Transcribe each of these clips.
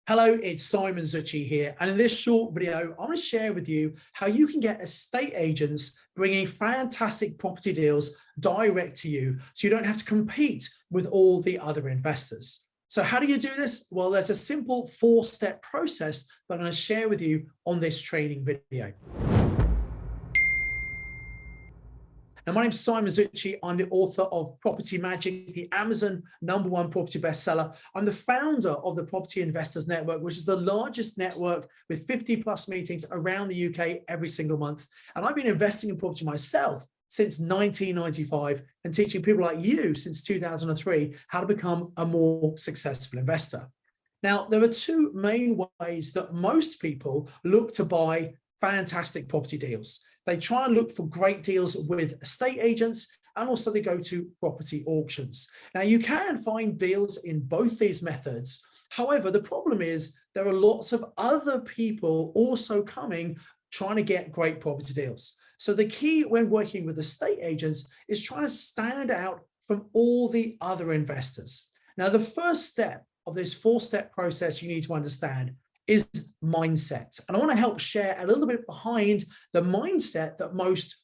Hello, it's Simon Zutshi here, and in this short video, I want to share with you how you can get estate agents bringing fantastic property deals direct to you so you don't have to compete with all the other investors. So how do you do this? Well, there's a simple 4-step process that I'm going to share with you on this training video. Now, my name's Simon Zutshi. I'm the author of Property Magic, the Amazon #1 property bestseller. I'm the founder of the Property Investors Network, which is the largest network with 50+ meetings around the UK every single month. And I've been investing in property myself since 1995 and teaching people like you since 2003 how to become a more successful investor. Now, there are two main ways that most people look to buy fantastic property deals. They try and look for great deals with estate agents, and also they go to property auctions. Now, you can find deals in both these methods. However, the problem is there are lots of other people also coming trying to get great property deals. So the key when working with estate agents is trying to stand out from all the other investors. Now, the first step of this 4-step process you need to understand is mindset. And I want to help share a little bit behind the mindset that most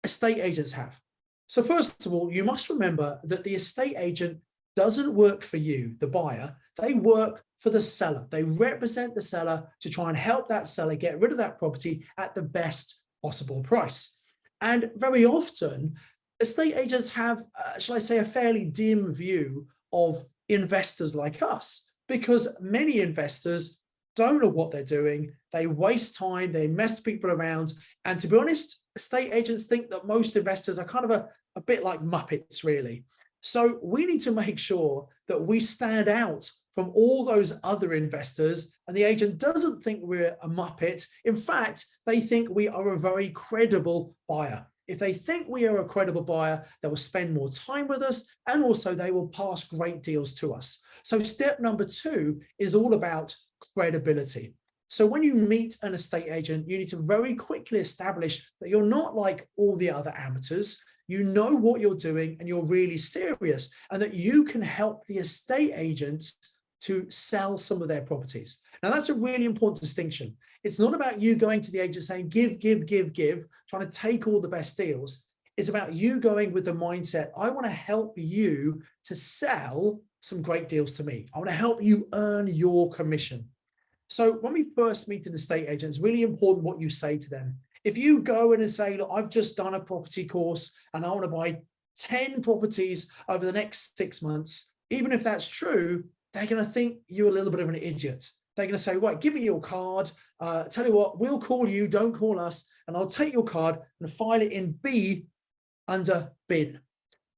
estate agents have. So first of all, you must remember that the estate agent doesn't work for you, the buyer. They work for the seller. They represent the seller to try and help that seller get rid of that property at the best possible price. And very often, estate agents have, shall I say, a fairly dim view of investors like us, because many investors don't know what they're doing. They waste time, they mess people around. And to be honest, estate agents think that most investors are kind of a bit like Muppets, really. So we need to make sure that we stand out from all those other investors, and the agent doesn't think we're a Muppet. In fact, they think we are a very credible buyer. If they think we are a credible buyer, they will spend more time with us, and also they will pass great deals to us. So step number 2 is all about credibility. So when you meet an estate agent, you need to very quickly establish that you're not like all the other amateurs. You know what you're doing and you're really serious, and that you can help the estate agent to sell some of their properties. Now, that's a really important distinction. It's not about you going to the agent saying, give, trying to take all the best deals. It's about you going with the mindset, I want to help you to sell some great deals to me. I want to help you earn your commission. So when we first meet an estate agent, it's really important what you say to them. If you go in and say, look, I've just done a property course and I want to buy 10 properties over the next 6 months, even if that's true, they're going to think you're a little bit of an idiot. They're going to say, right, give me your card. Tell you what, we'll call you, don't call us. And I'll take your card and file it in B under bin.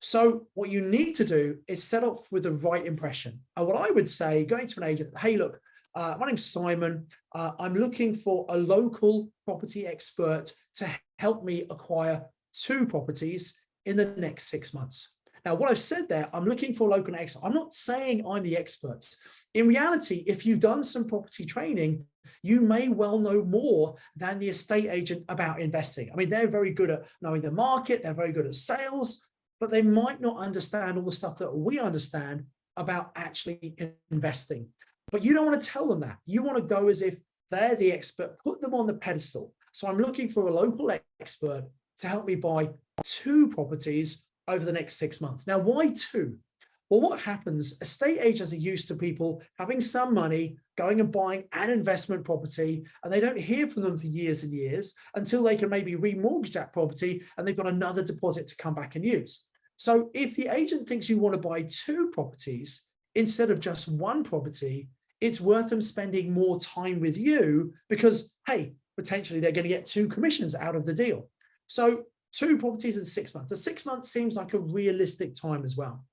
So what you need to do is set off with the right impression. And what I would say, going to an agent, hey, look, my name's Simon. I'm looking for a local property expert to help me acquire 2 properties in the next 6 months. Now, what I've said there, I'm looking for a local expert. I'm not saying I'm the expert. In reality, if you've done some property training, you may well know more than the estate agent about investing. I mean, they're very good at knowing the market. They're very good at sales, but they might not understand all the stuff that we understand about actually investing. But you don't want to tell them that. You want to go as if they're the expert, put them on the pedestal. So I'm looking for a local expert to help me buy 2 properties over the next 6 months. Now, why 2? Well, what happens, estate agents are used to people having some money, going and buying an investment property, and they don't hear from them for years and years until they can maybe remortgage that property and they've got another deposit to come back and use. So if the agent thinks you want to buy 2 properties instead of just 1 property, it's worth them spending more time with you because, hey, potentially they're going to get 2 commissions out of the deal. So 2 properties in 6 months. 6 months seems like a realistic time as well.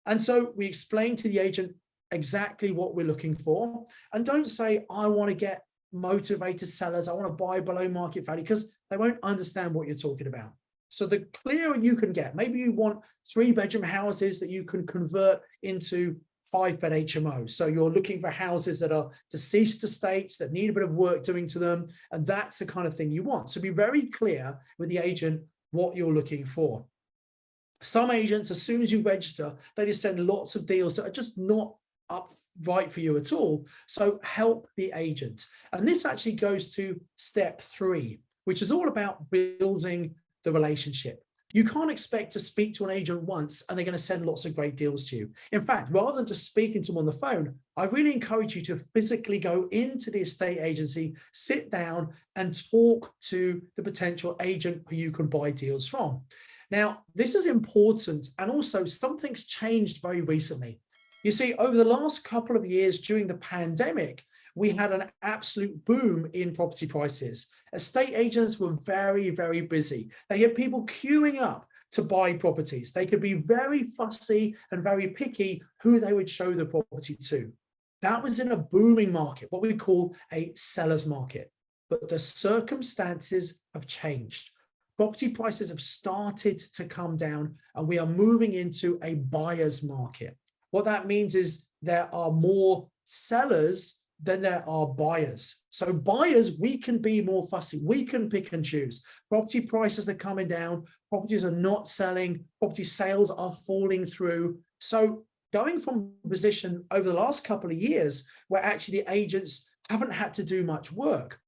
And so we explain to the agent exactly what we're looking for. And don't say, I want to get motivated sellers. I want to buy below market value, because they won't understand what you're talking about. So the clearer you can get, maybe you want 3-bedroom houses that you can convert into 5-bed HMOs. So you're looking for houses that are deceased estates that need a bit of work doing to them. And that's the kind of thing you want. So be very clear with the agent what you're looking for. Some agents, as soon as you register, they just send lots of deals that are just not up right for you at all. So help the agent. And this actually goes to step 3, which is all about building the relationship. You can't expect to speak to an agent once and they're going to send lots of great deals to you. In fact, rather than just speaking to them on the phone, I really encourage you to physically go into the estate agency, sit down and talk to the potential agent who you can buy deals from. Now, this is important, and also something's changed very recently. You see, over the last couple of years during the pandemic, we had an absolute boom in property prices. Estate agents were very, very busy. They had people queuing up to buy properties. They could be very fussy and very picky who they would show the property to. That was in a booming market, what we call a seller's market. But the circumstances have changed. Property prices have started to come down, and we are moving into a buyer's market. What that means is there are more sellers than there are buyers. So buyers, we can be more fussy. We can pick and choose. Property prices are coming down. Properties are not selling. Property sales are falling through. So going from a position over the last couple of years where actually the agents haven't had to do much work,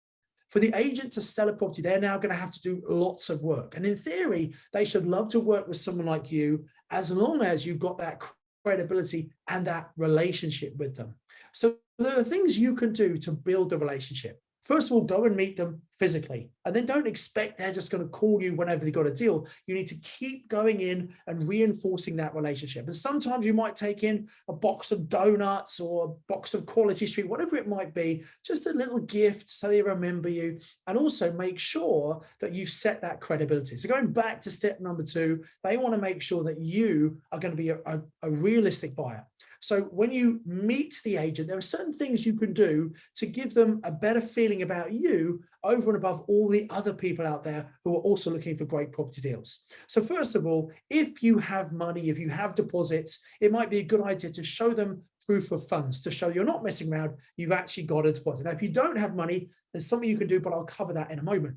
for the agent to sell a property, they're now going to have to do lots of work. And in theory, they should love to work with someone like you, as long as you've got that credibility and that relationship with them. So there are things you can do to build a relationship. First of all, go and meet them physically, and then don't expect they're just going to call you whenever they got a deal. You need to keep going in and reinforcing that relationship. And sometimes you might take in a box of donuts or a box of Quality Street, whatever it might be, just a little gift so they remember you, and also make sure that you've set that credibility. So going back to step number 2, they want to make sure that you are going to be a realistic buyer. So when you meet the agent, there are certain things you can do to give them a better feeling about you over and above all the other people out there who are also looking for great property deals. So first of all, if you have money, if you have deposits, it might be a good idea to show them proof of funds, to show you're not messing around, you've actually got a deposit. Now, if you don't have money, there's something you can do, but I'll cover that in a moment.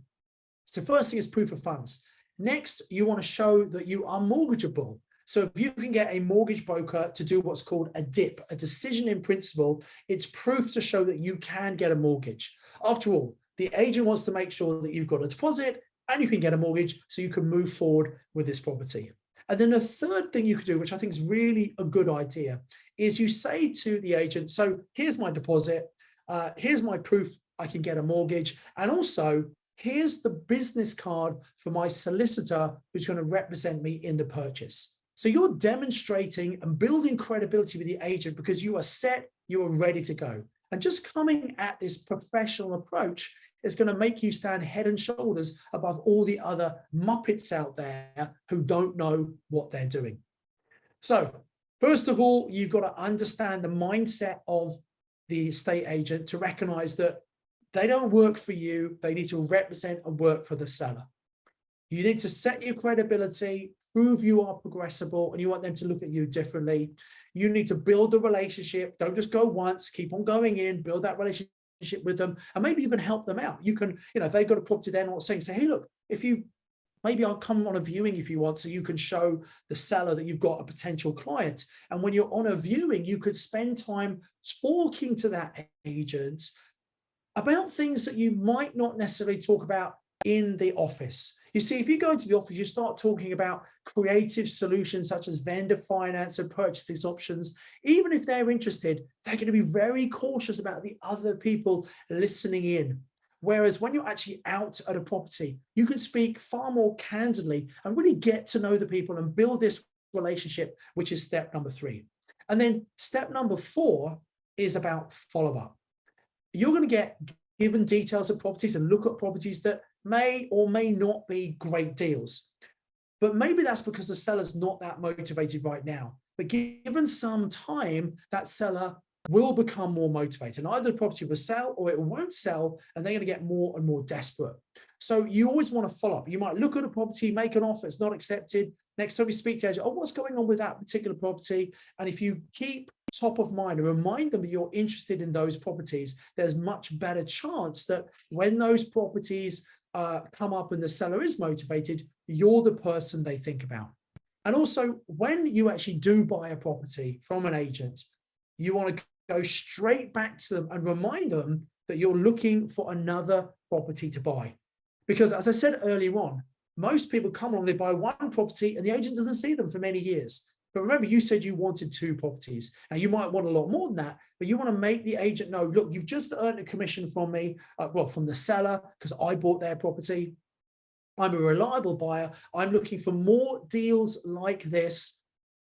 So first thing is proof of funds. Next, you want to show that you are mortgageable. So if you can get a mortgage broker to do what's called a DIP, a decision in principle, it's proof to show that you can get a mortgage. After all, the agent wants to make sure that you've got a deposit and you can get a mortgage so you can move forward with this property. And then the third thing you could do, which I think is really a good idea, is you say to the agent, so here's my deposit, here's my proof I can get a mortgage, and also here's the business card for my solicitor who's going to represent me in the purchase. So you're demonstrating and building credibility with the agent because you are set, you are ready to go. And just coming at this professional approach is going to make you stand head and shoulders above all the other muppets out there who don't know what they're doing. So first of all, you've got to understand the mindset of the estate agent to recognize that they don't work for you. They need to represent and work for the seller. You need to set your credibility, prove you are progressible, and you want them to look at you differently. You need to build a relationship. Don't just go once, keep on going in, build that relationship with them, and maybe you can help them out. You can, if they've got a property they're not saying, say, hey, look, maybe I'll come on a viewing if you want, so you can show the seller that you've got a potential client. And when you're on a viewing, you could spend time talking to that agent about things that you might not necessarily talk about in the office. You see, if you go into the office, you start talking about creative solutions such as vendor finance and purchase options. Even if they're interested, they're going to be very cautious about the other people listening in. Whereas when you're actually out at a property, you can speak far more candidly and really get to know the people and build this relationship, which is step number 3. And then step number 4 is about follow-up. You're going to get given details of properties and look at properties that may or may not be great deals. But maybe that's because the seller's not that motivated right now. But given some time, that seller will become more motivated. And either the property will sell or it won't sell, and they're going to get more and more desperate. So you always want to follow up. You might look at a property, make an offer, it's not accepted. Next time you speak to the agent, what's going on with that particular property? And if you keep top of mind and remind them that you're interested in those properties, there's much better chance that when those properties come up and the seller is motivated, you're the person they think about. And also, when you actually do buy a property from an agent, you want to go straight back to them and remind them that you're looking for another property to buy. Because as I said earlier on, most people come along, they buy one property and the agent doesn't see them for many years. But remember, you said you wanted 2 properties. Now, you might want a lot more than that, but you want to make the agent know, look, you've just earned a commission from me, from the seller, because I bought their property. I'm a reliable buyer. I'm looking for more deals like this.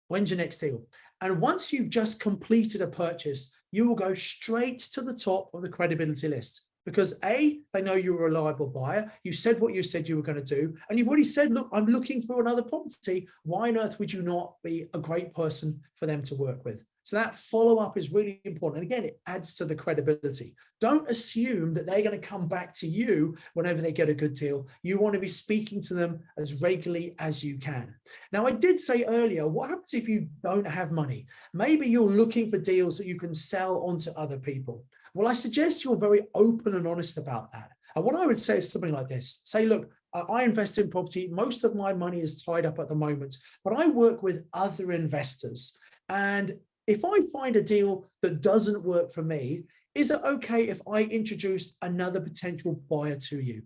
When's your next deal? And once you've just completed a purchase, you will go straight to the top of the credibility list. Because A, they know you're a reliable buyer. You said what you said you were going to do. And you've already said, look, I'm looking for another property. Why on earth would you not be a great person for them to work with? So that follow-up is really important. And again, it adds to the credibility. Don't assume that they're going to come back to you whenever they get a good deal. You want to be speaking to them as regularly as you can. Now, I did say earlier, what happens if you don't have money? Maybe you're looking for deals that you can sell onto other people. Well, I suggest you're very open and honest about that. And what I would say is something like this. Say, look, I invest in property. Most of my money is tied up at the moment, but I work with other investors. And if I find a deal that doesn't work for me, is it okay if I introduce another potential buyer to you?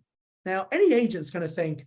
Now, any agent's going to think,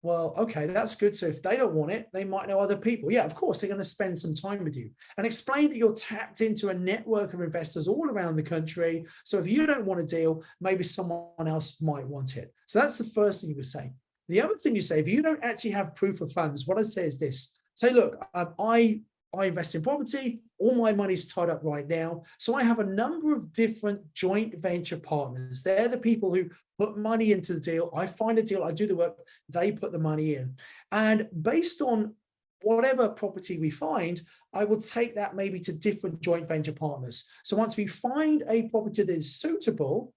well, okay, that's good. So if they don't want it, they might know other people. Yeah, of course, they're going to spend some time with you and explain that you're tapped into a network of investors all around the country. So if you don't want a deal, maybe someone else might want it. So that's the first thing you would say. The other thing you say, if you don't actually have proof of funds, what I'd say is this. Say, look, I invest in property. All my money's tied up right now. So I have a number of different joint venture partners. They're the people who put money into the deal. I find a deal, I do the work, they put the money in. And based on whatever property we find, I will take that maybe to different joint venture partners. So once we find a property that is suitable,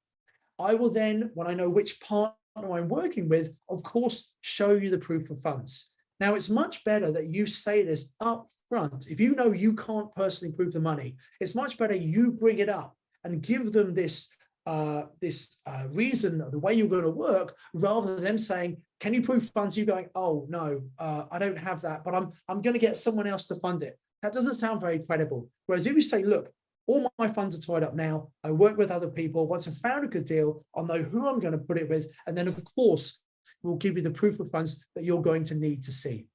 I will then, when I know which partner I'm working with, of course, show you the proof of funds. Now, it's much better that you say this up front. If you know you can't personally prove the money, it's much better you bring it up and give them this reason, the way you're going to work, rather than them saying, can you prove funds? You going, oh, no, I don't have that, but I'm going to get someone else to fund it. That doesn't sound very credible. Whereas if you say, look, all my funds are tied up now. I work with other people. Once I've found a good deal, I'll know who I'm going to put it with. And then, of course, we'll give you the proof of funds that you're going to need to see.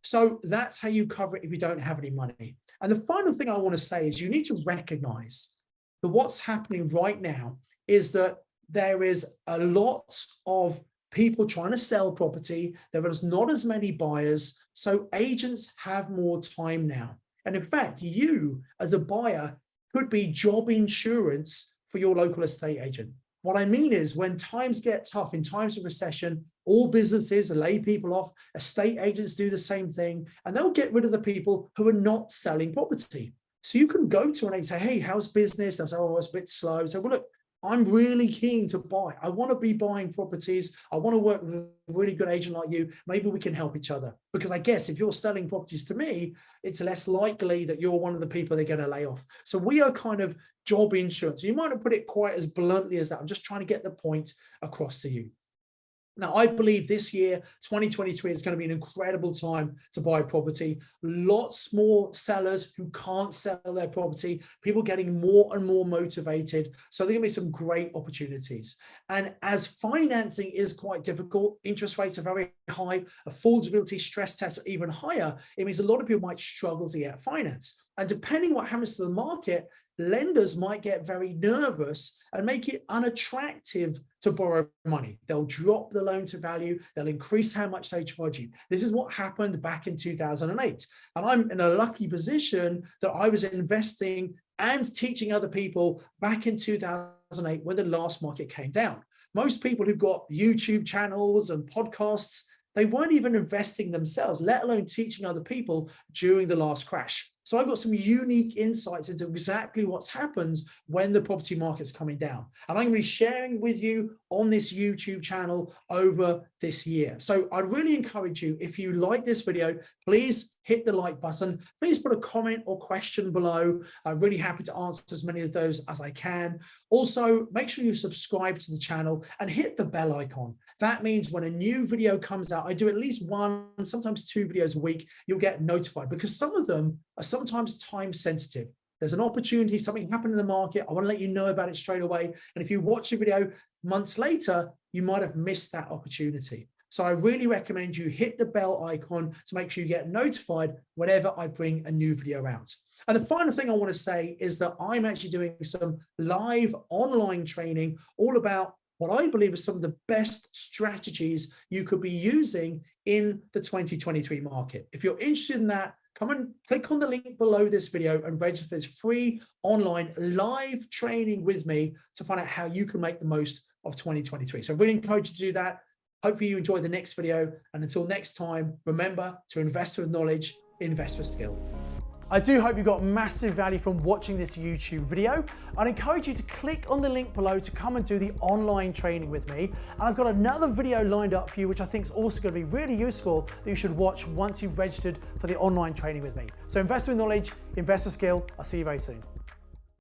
So that's how you cover it if you don't have any money. And the final thing I want to say is you need to recognize that what's happening right now is that there is a lot of people trying to sell property. There is not as many buyers. So agents have more time now. And in fact, you as a buyer could be job insurance for your local estate agent. What I mean is when times get tough, in times of recession, all businesses lay people off, estate agents do the same thing, and they'll get rid of the people who are not selling property. So you can go to an agent and say, hey, how's business? They'll say, oh, it's a bit slow. So, well, look, I'm really keen to buy. I want to be buying properties. I want to work with a really good agent like you. Maybe we can help each other. Because I guess if you're selling properties to me, it's less likely that you're one of the people they're going to lay off. So we are kind of job insurance. You might not put it quite as bluntly as that. I'm just trying to get the point across to you. Now, I believe this year, 2023, is going to be an incredible time to buy property. Lots more sellers who can't sell their property, people getting more and more motivated. So there are going to be some great opportunities. And as financing is quite difficult, interest rates are very high, affordability stress tests are even higher, it means a lot of people might struggle to get finance. And depending what happens to the market, lenders might get very nervous and make it unattractive to borrow money. They'll drop the loan to value. They'll increase how much they charge you. This is what happened back in 2008. And I'm in a lucky position that I was investing and teaching other people back in 2008 when the last market came down. Most people who've got YouTube channels and podcasts, they weren't even investing themselves, let alone teaching other people during the last crash. So I've got some unique insights into exactly what's happened when the property market's coming down. And I'm going to be sharing with you on this YouTube channel over this year. So I'd really encourage you, if you like this video, please hit the like button. Please put a comment or question below. I'm really happy to answer as many of those as I can. Also, make sure you subscribe to the channel and hit the bell icon. That means when a new video comes out, I do at least one, sometimes two videos a week, you'll get notified because some of them are sometimes time sensitive. there's an opportunity, something happened in the market, I want to let you know about it straight away. And if you watch the video months later, you might have missed that opportunity. So I really recommend you hit the bell icon to make sure you get notified whenever I bring a new video out. And the final thing I want to say is that I'm actually doing some live online training all about what I believe is some of the best strategies you could be using in the 2023 market. If you're interested in that, come and click on the link below this video and register for this free online live training with me to find out how you can make the most of 2023. So I really encourage you to do that. Hopefully you enjoy the next video. And until next time, remember to invest with knowledge, invest with skill. I do hope you got massive value from watching this YouTube video. I'd encourage you to click on the link below to come and do the online training with me. And I've got another video lined up for you, which I think is also going to be really useful that you should watch once you've registered for the online training with me. So invest with knowledge, invest with skill. I'll see you very soon.